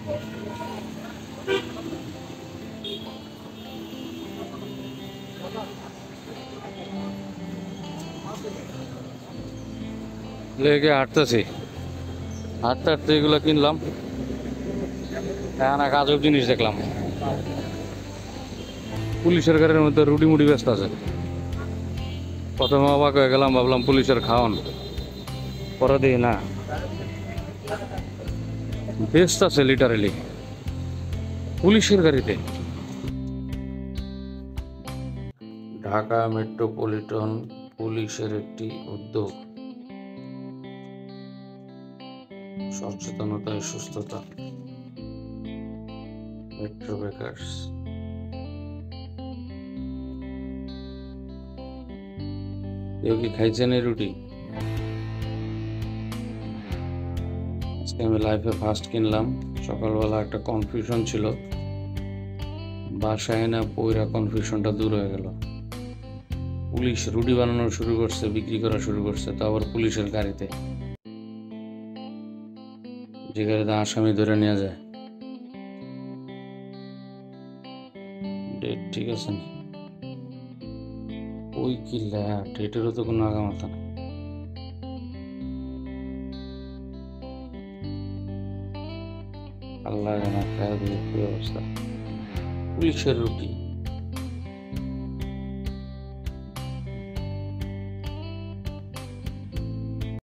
লেগে হাঁটতেছি, হাঁটতে হাঁটতে এগুলো কিনলাম। এখন এক আজব জিনিস দেখলাম, পুলিশের গাড়ির মধ্যে রুটি মুটি ব্যস্ত আছে। প্রথমে অবাক হয়ে গেলাম, ভাবলাম পুলিশের খাওয়ান, পরে দিই না, ব্যস্ত আছে লিটারেলি পুলিশের গাড়িতে। ঢাকা মেট্রোপলিটন পুলিশের একটি উদ্যোগ, সচেতনতায় সুস্থতা, মেট্রো বেকার্স। কেউ কি খাইছেন এই রুটি? আজকে আমি লাইফে ফার্স্ট কিনলাম। সকালবেলা একটা কনফিউশন ছিল, বাসায় না পয়রা কনফিউশনটা দূর হয়ে গেল। পুলিশ রুটি বানানো শুরু করছে, বিক্রি করা শুরু করছে, তো আবার পুলিশের গাড়িতে, যে গাড়িতে আসামি ধরে নিয়ে যায়। ডেট ঠিক আছে না? ওই কি ডেটেরও তো কোনো আগামাথা নেই। আল্লাহ জানা খায় কি অবস্থা। পুলিশের রুটি